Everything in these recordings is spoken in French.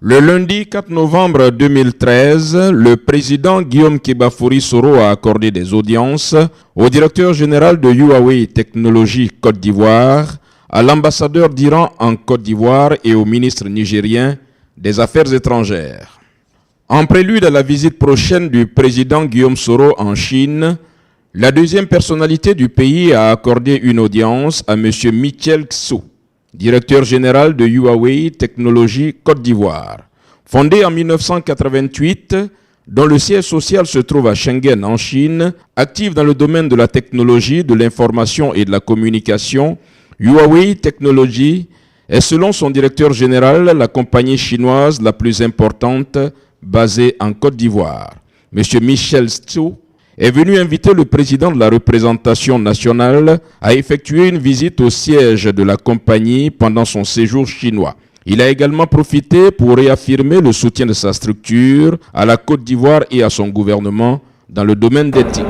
Le lundi 4 novembre 2013, le président Guillaume Kébafouri Soro a accordé des audiences au directeur général de Huawei Technologies Côte d'Ivoire, à l'ambassadeur d'Iran en Côte d'Ivoire et au ministre nigérien des Affaires étrangères. En prélude à la visite prochaine du président Guillaume Soro en Chine, la deuxième personnalité du pays a accordé une audience à M. Michel Xu, directeur général de Huawei Technologies Côte d'Ivoire. Fondé en 1988, dont le siège social se trouve à Shenzhen en Chine, actif dans le domaine de la technologie, de l'information et de la communication, Huawei Technologies est selon son directeur général la compagnie chinoise la plus importante basée en Côte d'Ivoire. M. Michel Xu est venu inviter le président de la représentation nationale à effectuer une visite au siège de la compagnie pendant son séjour chinois. Il a également profité pour réaffirmer le soutien de sa structure à la Côte d'Ivoire et à son gouvernement dans le domaine d'éthique.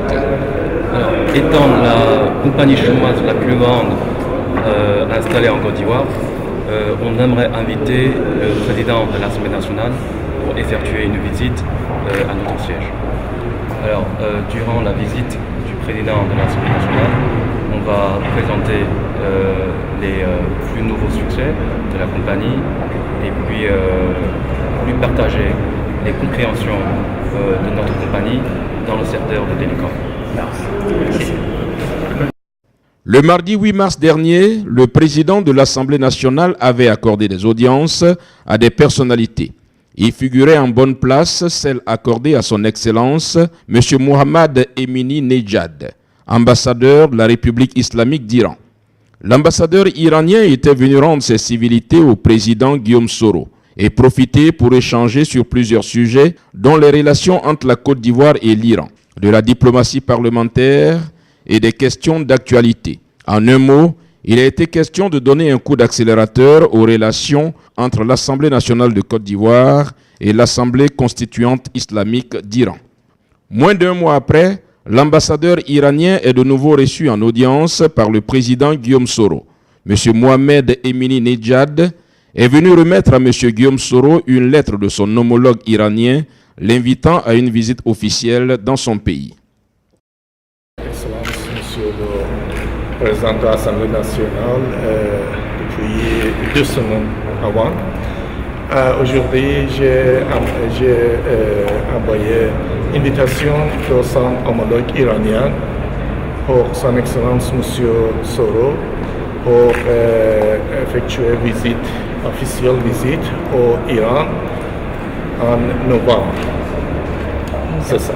Étant la compagnie chinoise la plus grande installée en Côte d'Ivoire, on aimerait inviter le président de l'Assemblée nationale pour effectuer une visite à notre siège. Alors, durant la visite du président de l'Assemblée nationale, on va présenter les plus nouveaux succès de la compagnie et puis lui partager les compréhensions de notre compagnie dans le secteur de télécom. Merci. Le mardi 8 mars dernier, le président de l'Assemblée nationale avait accordé des audiences à des personnalités. Y figurait en bonne place celle accordée à son Excellence M. Mohamed Emini Nejad, ambassadeur de la République islamique d'Iran. L'ambassadeur iranien était venu rendre ses civilités au président Guillaume Soro et profiter pour échanger sur plusieurs sujets, dont les relations entre la Côte d'Ivoire et l'Iran, de la diplomatie parlementaire et des questions d'actualité. En un mot, il a été question de donner un coup d'accélérateur aux relations entre l'Assemblée nationale de Côte d'Ivoire et l'Assemblée constituante islamique d'Iran. Moins d'un mois après, l'ambassadeur iranien est de nouveau reçu en audience par le président Guillaume Soro. M. Mohamed Emini Nejad est venu remettre à M. Guillaume Soro une lettre de son homologue iranien l'invitant à une visite officielle dans son pays. Excellence, Monsieur le Président de l'Assemblée nationale, depuis 2 semaines avant. Aujourd'hui, j'ai envoyé une invitation de son homologue iranien pour son Excellence Monsieur Soro pour effectuer officielle visite au Iran en novembre. C'est ça.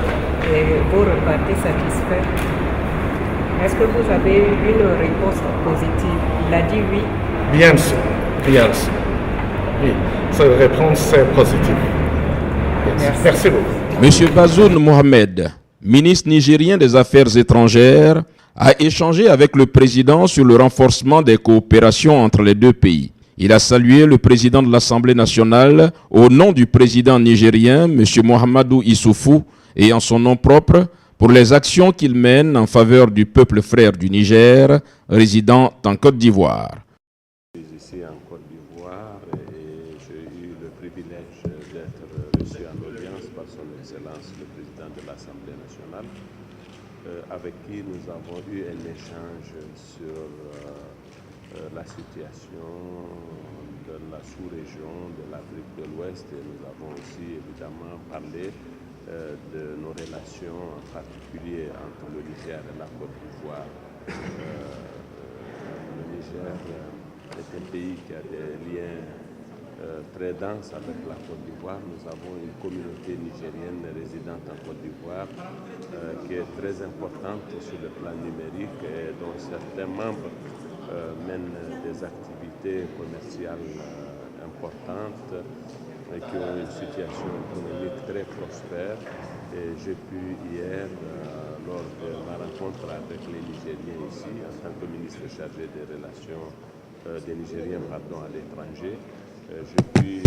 Et vous repartez satisfait? Est-ce que vous avez eu une réponse positive? Il a dit oui? Bien sûr, bien sûr. Oui, sa réponse est positive. Merci beaucoup. M. Bazoum Mohamed, ministre nigérien des Affaires étrangères, a échangé avec le président sur le renforcement des coopérations entre les deux pays. Il a salué le président de l'Assemblée nationale au nom du président nigérien, M. Mohamedou Issoufou, et en son nom propre, pour les actions qu'il mène en faveur du peuple frère du Niger, résidant en Côte d'Ivoire. Ici en Côte d'Ivoire et j'ai eu le privilège d'être reçu en audience par son Excellence le président de l'Assemblée nationale, avec qui nous avons eu un échange sur la situation de la sous-région de l'Afrique de l'Ouest et nous avons aussi évidemment parlé de nos relations, en particulier entre le Niger et la Côte d'Ivoire. Le Niger est un pays qui a des liens très denses avec la Côte d'Ivoire. Nous avons une communauté nigérienne résidente en Côte d'Ivoire qui est très importante sur le plan numérique et dont certains membres mènent des activités commerciales importantes et qui ont une situation économique très prospère. Et j'ai pu hier, lors de ma rencontre avec les Nigériens ici, en tant que ministre chargé des relations des Nigériens à l'étranger, j'ai pu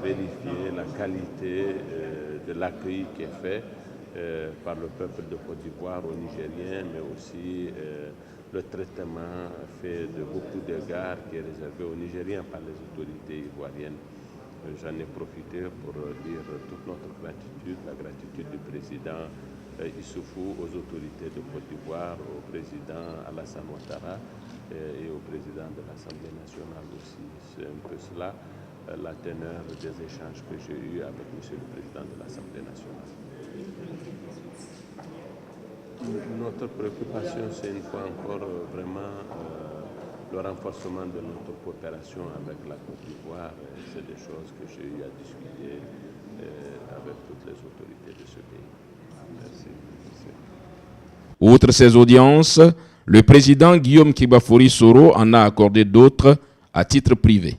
vérifier la qualité de l'accueil qui est fait par le peuple de Côte d'Ivoire aux Nigériens, mais aussi le traitement fait de beaucoup d'égards qui est réservé aux Nigériens par les autorités ivoiriennes. j'en ai profité pour dire toute notre gratitude, la gratitude du président Issoufou, aux autorités de Côte d'Ivoire, au président Alassane Ouattara et au président de l'Assemblée nationale aussi. C'est un peu cela la teneur des échanges que j'ai eus avec M. le Président de l'Assemblée nationale. Notre préoccupation, c'est une fois encore vraiment le renforcement de notre coopération avec la Côte d'Ivoire. C'est des choses que j'ai eu à discuter avec toutes les autorités de ce pays. Merci. Outre ces audiences, le président Guillaume Kébafouri Soro en a accordé d'autres à titre privé.